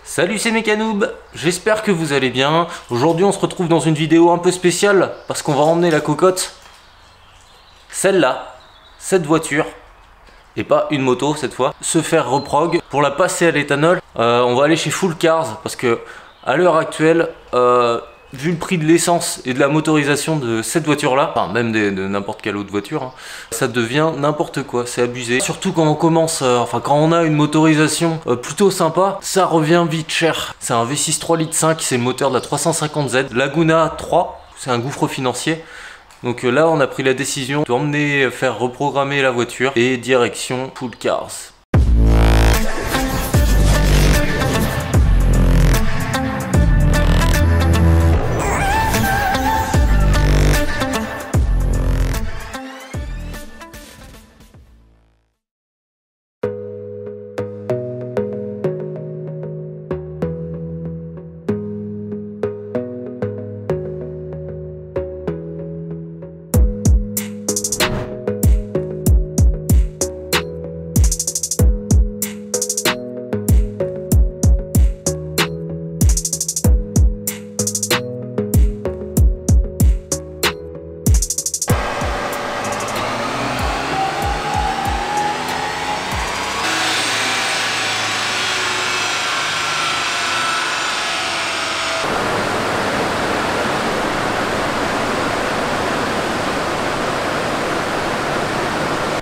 Salut, c'est Mécanoob, j'espère que vous allez bien. Aujourd'hui on se retrouve dans une vidéo un peu spéciale parce qu'on va emmener la cocotte, celle-là, cette voiture, et pas une moto cette fois, se faire reprog pour la passer à l'éthanol. On va aller chez Full Cars parce que à l'heure actuelle, vu le prix de l'essence et de la motorisation de cette voiture-là, enfin même de n'importe quelle autre voiture, hein, ça devient n'importe quoi, c'est abusé. Surtout quand on commence, quand on a une motorisation plutôt sympa, ça revient vite cher. C'est un V6 3,5 litres, c'est le moteur de la 350Z, Laguna 3, c'est un gouffre financier. Donc là, on a pris la décision d'emmener faire reprogrammer la voiture et direction Full Cars.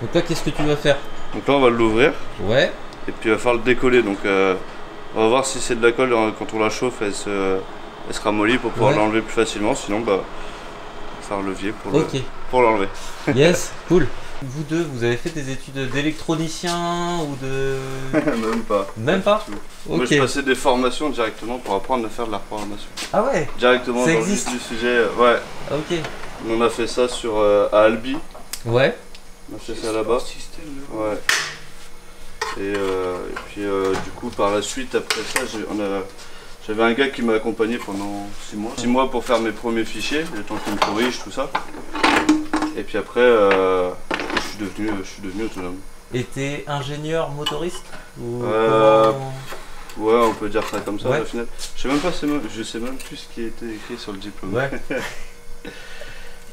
Donc là, qu'est-ce que tu vas faire? Donc là on va l'ouvrir. Ouais. Et puis il va falloir le décoller. Donc on va voir si c'est de la colle, quand on la chauffe elle se ramollit pour pouvoir l'enlever plus facilement. Sinon bah faire un levier pour l'enlever. Yes, cool. Vous deux, vous avez fait des études d'électronicien ou de... Même pas. Même pas? Moi je passais des formations directement pour apprendre à faire de la programmation. Ah ouais? Directement ça dans existe. le vif du sujet, ouais. Ok. On a fait ça sur à Albi. Ouais. On a fait ça là-bas. Ouais. Et puis du coup par la suite après ça j'avais un gars qui m'a accompagné pendant 6 mois. 6 mois pour faire mes premiers fichiers, le temps qu'il me corrige, tout ça. Et puis après je suis devenu autonome. Et t'es ingénieur motoriste ou ouais, on peut dire ça comme ça ouais. Au final. Je sais même plus ce qui était écrit sur le diplôme. Ouais.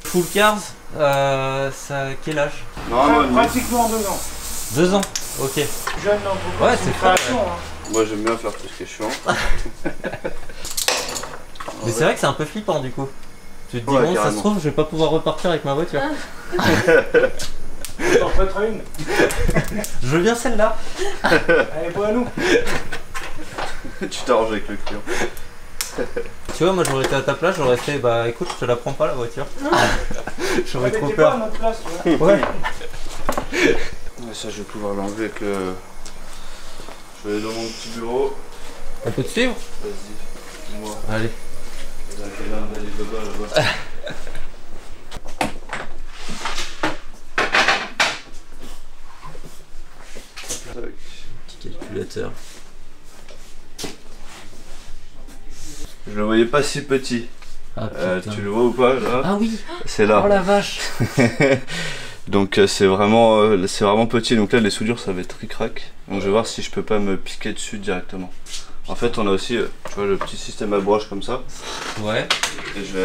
Full Cars, ça a quel âge? Non, pratiquement 2 ans. 2 ans, ok. Jeune non, Ouais, c'est création. ouais. Hein. moi j'aime bien faire tout ce qui est chiant. Mais c'est vrai que c'est un peu flippant du coup. Tu te dis Ouais, bon, carrément. ça se trouve, je vais pas pouvoir repartir avec ma voiture. T'en feras une. Je veux bien celle-là. Allez, bon à nous. Tu t'arranges avec le client. Tu vois, moi j'aurais été à ta place, j'aurais fait bah écoute, je te la prends pas la voiture. J'aurais trop T'es peur. pas à notre place, tu vois. Ouais. Ouais, ça je vais pouvoir l'enlever avec le... Je vais aller dans mon petit bureau. On peut te suivre? Vas-y, moi. Allez. Vous avez l'air d'aller là-bas. Petit calculateur. Je le voyais pas si petit. Ah, Tu le vois ou pas là? ah oui. C'est là. Oh la vache. Donc c'est vraiment petit. Donc là les soudures ça va être ric-rac. Donc je vais voir si je peux pas me piquer dessus directement. En fait on a aussi tu vois, le petit système à broche comme ça. Ouais. Et je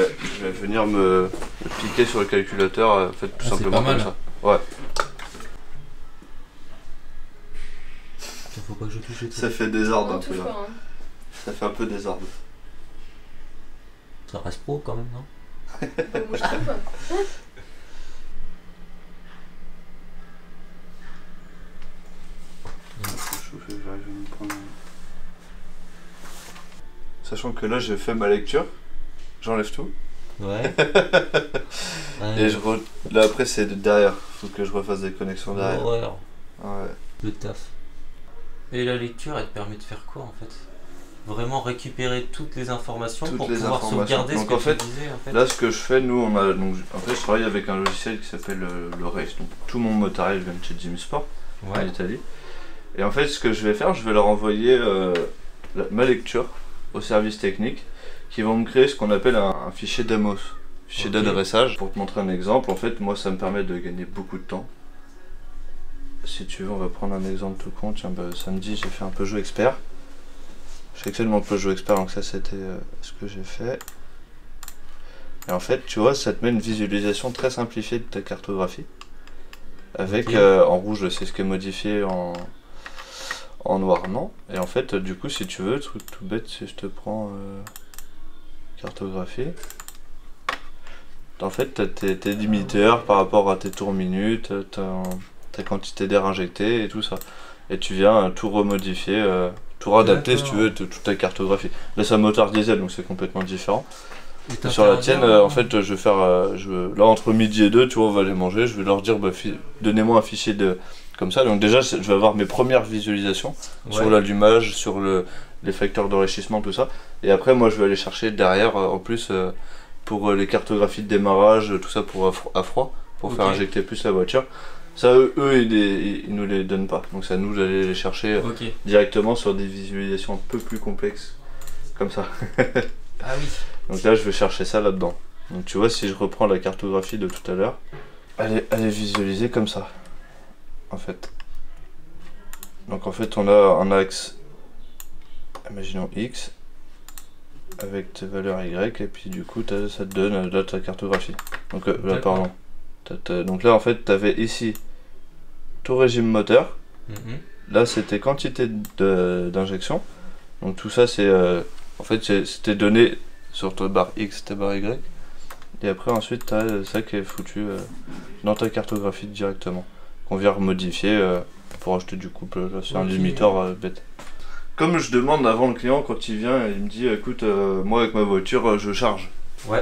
vais venir me piquer sur le calculateur en fait, tout simplement pas mal. comme ça. Ouais. Faut pas que je touche les trucs. Ça fait désordre un peu touche là. pas, hein. Ça fait un peu désordre. Ça reste pro quand même, non? Moi je trouve pas. Sachant que là j'ai fait ma lecture, j'enlève tout. Ouais. Et là après c'est derrière, faut que je refasse des connexions derrière. Horreur. Ouais. Le taf. Et la lecture, elle te permet de faire quoi en fait? Vraiment récupérer toutes les informations pour pouvoir sauvegarder donc, ce en que fait, tu disais en fait. Là ce que je fais, nous on a donc en fait je travaille avec un logiciel qui s'appelle le Race. Donc tout mon matériel vient de chez Jimmy Sport en Italie. Et en fait ce que je vais faire, je vais leur envoyer ma lecture au service technique qui vont me créer ce qu'on appelle un fichier DAMOS, fichier d'adressage. Pour te montrer un exemple, en fait moi ça me permet de gagner beaucoup de temps. Si tu veux, on va prendre un exemple tout con. Tiens, bah, samedi j'ai fait un Peugeot Expert. Je sais que c'est mon Peugeot Expert, donc ça c'était ce que j'ai fait. Et en fait, tu vois, ça te met une visualisation très simplifiée de ta cartographie. Avec en rouge, c'est ce qui est modifié en noir, non. Et en fait, du coup, si tu veux, truc tout bête, si je te prends cartographie, en fait, tu as tes limiteurs par rapport à tes tours minutes, ta quantité d'air injecté et tout ça. Et tu viens tout remodifier, tout réadapter si tu veux, toute ta cartographie. Là, c'est un moteur diesel, donc c'est complètement différent. Et sur la tienne, en fait, je vais faire. Là, entre midi et 2, tu vois, on va aller manger. Je vais leur dire, bah, donnez-moi un fichier comme ça. Donc, déjà, je vais avoir mes premières visualisations sur l'allumage, sur les facteurs d'enrichissement, tout ça. Et après, moi, je vais aller chercher derrière, en plus, pour les cartographies de démarrage, tout ça pour à froid, pour faire injecter plus la voiture. Ça, eux, ils nous les donnent pas. Donc, c'est à nous d'aller les chercher directement sur des visualisations un peu plus complexes, comme ça. Ah oui. Donc là, je vais chercher ça là-dedans. Donc tu vois, si je reprends la cartographie de tout à l'heure, elle est visualisée comme ça, en fait. Donc en fait, on a un axe, imaginons X, avec tes valeurs Y, et puis du coup, ça te donne là ta cartographie. Donc là, pardon. Donc là, en fait, tu avais ici ton régime moteur. Là, c'était quantité d'injection. Donc tout ça, c'est en fait, c'était donné sur ta barre X, ta barre Y. Et après, ensuite, tu as ça qui est foutu dans ta cartographie directement. Qu'on vient remodifier pour ajouter du couple. Là, c'est un limiteur bête. Comme je demande avant le client, quand il vient, il me dit écoute, moi avec ma voiture, je charge.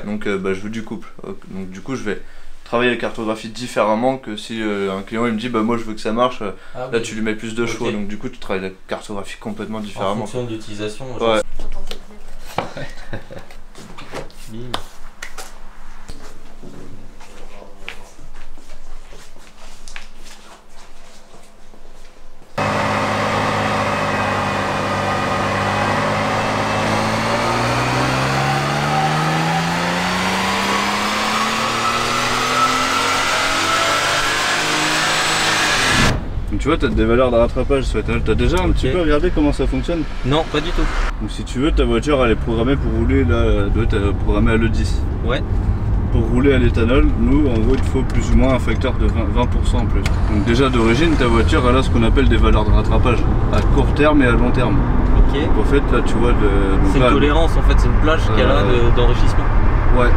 Donc, bah, je veux du couple. Donc, du coup, je vais travailler la cartographie différemment que si un client il me dit bah moi je veux que ça marche, là tu lui mets plus de chevaux. Donc, du coup, tu travailles la cartographie complètement différemment. En fonction de l'utilisation. Ouais. Bim. Tu vois, tu as des valeurs de rattrapage sur tu as déjà un petit peu regardé comment ça fonctionne? Non, pas du tout. Donc si tu veux, ta voiture elle est programmée pour rouler, là, elle doit être programmée à l'E10. Ouais. Pour rouler à l'éthanol, nous en gros il faut plus ou moins un facteur de 20% en plus. Donc déjà d'origine, ta voiture elle a ce qu'on appelle des valeurs de rattrapage à court terme et à long terme. Ok. Donc, en fait là tu vois c'est une tolérance en fait, c'est une plage qu'elle a d'enrichissement. Ouais,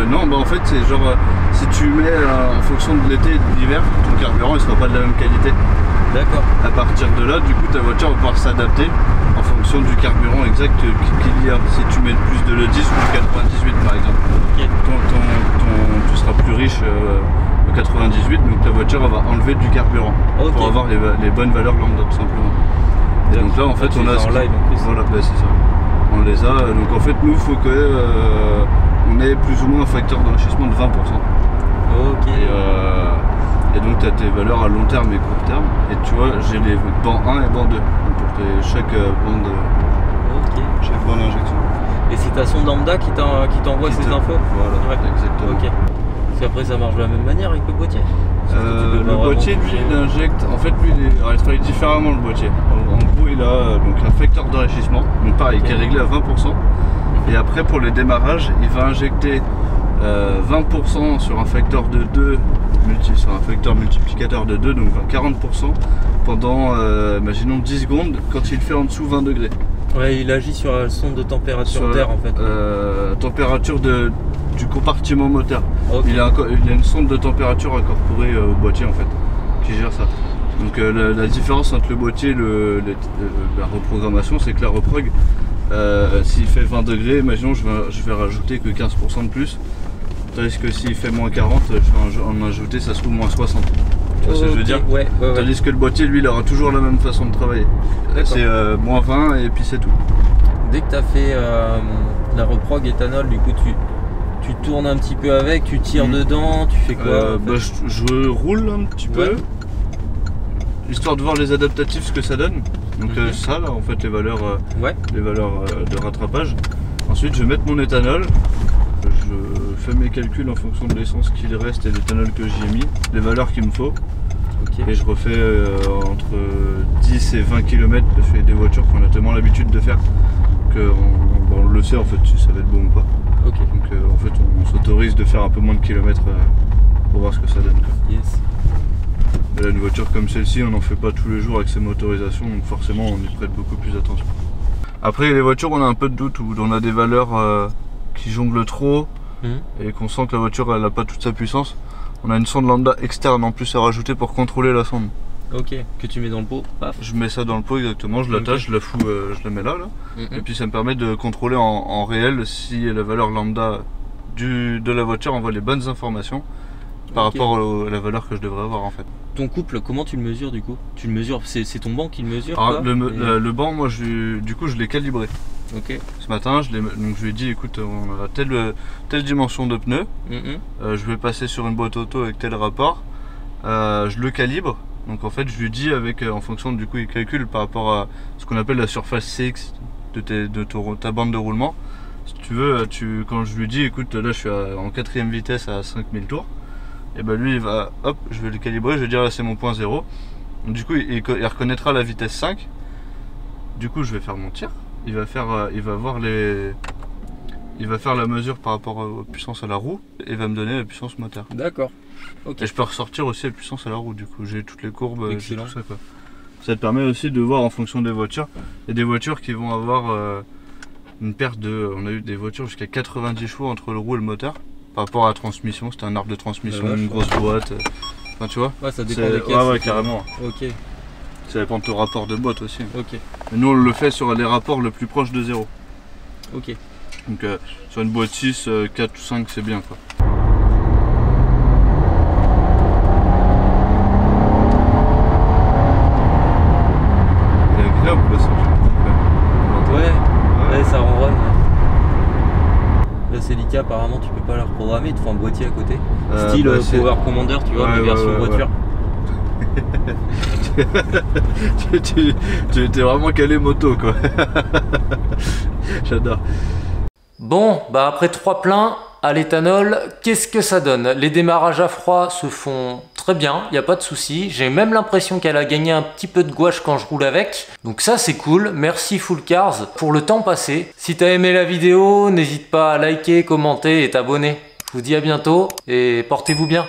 non bah en fait c'est genre si tu mets en fonction de l'été et de l'hiver, ton carburant il sera pas de la même qualité. D'accord. À partir de là, du coup, ta voiture va pouvoir s'adapter en fonction du carburant exact qu'il y a. Si tu mets plus de l'E10 ou du 98 par exemple, tu seras plus riche au 98, donc ta voiture elle va enlever du carburant pour avoir les bonnes valeurs lambda tout simplement. Et donc là, en fait, on a en live en plus. Voilà, bah, c'est ça. On les a. Donc en fait, nous, il faut que on ait plus ou moins un facteur d'enrichissement de 20%. Ok. Et donc tu as tes valeurs à long terme et court terme. Et tu vois, j'ai les bancs 1 et banc 2 pour chaque bande d'injection. Et c'est ta sonde lambda qui t'envoie ces infos? Voilà, exactement. Ok. Parce qu'après ça marche de la même manière avec le boîtier? Le boîtier, lui, il injecte. En fait, lui, il travaille différemment le boîtier. En gros, il a donc un facteur d'enrichissement, donc pareil, qui est réglé à 20%. Et après, pour les démarrages, il va injecter 20% sur un facteur de 2, sur un facteur multiplicateur de 2, donc 40% pendant, imaginons 10 secondes, quand il fait en dessous 20 degrés. Ouais, il agit sur la sonde de température d'air en fait. Température du compartiment moteur. Okay. Il a une sonde de température incorporée au boîtier en fait, qui gère ça. Donc la différence entre le boîtier et la reprogrammation, c'est que la reprog, s'il fait 20 degrés, imaginons je vais rajouter que 15% de plus. Tandis que s'il fait moins 40, je vais en ajouter, ça se trouve moins 60. Tu vois ce que je veux dire? Ouais. Tandis que le boîtier, lui, il aura toujours la même façon de travailler. C'est moins 20 et puis c'est tout. Dès que tu as fait la reprog éthanol, du coup tu tournes un petit peu avec, tu tires dedans, tu fais quoi? Je roule un petit peu, histoire de voir les adaptatifs, ce que ça donne. Donc ça là, en fait, les valeurs de rattrapage. Ensuite, je vais mettre mon éthanol. Je fais mes calculs en fonction de l'essence qu'il reste et l'éthanol que j'y ai mis, les valeurs qu'il me faut. Et je refais entre 10 et 20 km. Je fais des voitures qu'on a tellement l'habitude de faire on le sait en fait si ça va être bon ou pas. Ok. Donc en fait on s'autorise de faire un peu moins de kilomètres pour voir ce que ça donne quoi. Yes. Et là, une voiture comme celle-ci on n'en fait pas tous les jours avec ses motorisations, donc forcément on y prête beaucoup plus attention. Après les voitures on a un peu de doute où on a des valeurs qui jonglent trop et qu'on sent que la voiture elle n'a pas toute sa puissance. On a une sonde lambda externe en plus à rajouter pour contrôler la sonde. Ok, que tu mets dans le pot, paf. Je mets ça dans le pot exactement, je l'attache, je la fous, je la mets là. Et puis ça me permet de contrôler en réel si la valeur lambda de la voiture envoie les bonnes informations par rapport à la valeur que je devrais avoir en fait. Ton couple, comment tu le mesures du coup? Tu le mesures, c'est ton banc qui le mesure? Alors, le banc, moi du coup je l'ai calibré. Ok. Ce matin, donc je lui ai dit écoute, on a telle dimension de pneus, je vais passer sur une boîte auto avec tel rapport, je le calibre. Donc en fait je lui dis en fonction du coup il calcule par rapport à ce qu'on appelle la surface CX de ta bande de roulement. Si tu veux, quand je lui dis écoute là je suis en 4ème vitesse à 5000 tours, et ben lui il va, hop, je vais le calibrer, je vais dire là c'est mon point 0. Donc, du coup il reconnaîtra la vitesse 5. Du coup je vais faire mon tir, il va faire la mesure par rapport aux puissances à la roue et va me donner la puissance moteur. D'accord. Okay. Et je peux ressortir aussi la puissance à la roue, du coup j'ai toutes les courbes, j'ai tout ça quoi. Ça te permet aussi de voir en fonction des voitures. Il y a des voitures qui vont avoir une perte on a eu des voitures jusqu'à 90 chevaux entre le roue et le moteur. Par rapport à la transmission, c'était un arbre de transmission, une grosse boîte. Enfin tu vois. Ouais, ça dépend des caisses. Ouais carrément. Ok. Ça dépend de ton rapport de boîte aussi. Ok. Et nous on le fait sur les rapports le plus proche de 0. Ok. Donc sur une boîte 6, 4 ou 5 c'est bien quoi. Ouais, ça ronronne. La Celica apparemment tu peux pas la reprogrammer, il te faut un boîtier à côté. Style Power Commander, tu vois, mais version voiture. tu étais vraiment calé moto quoi. J'adore. Bon, bah après 3 pleins à l'éthanol, qu'est-ce que ça donne? Les démarrages à froid se font très bien, il n'y a pas de souci. J'ai même l'impression qu'elle a gagné un petit peu de gouache quand je roule avec. Donc ça c'est cool, merci Full Cars pour le temps passé. Si t'as aimé la vidéo, n'hésite pas à liker, commenter et t'abonner. Je vous dis à bientôt et portez-vous bien.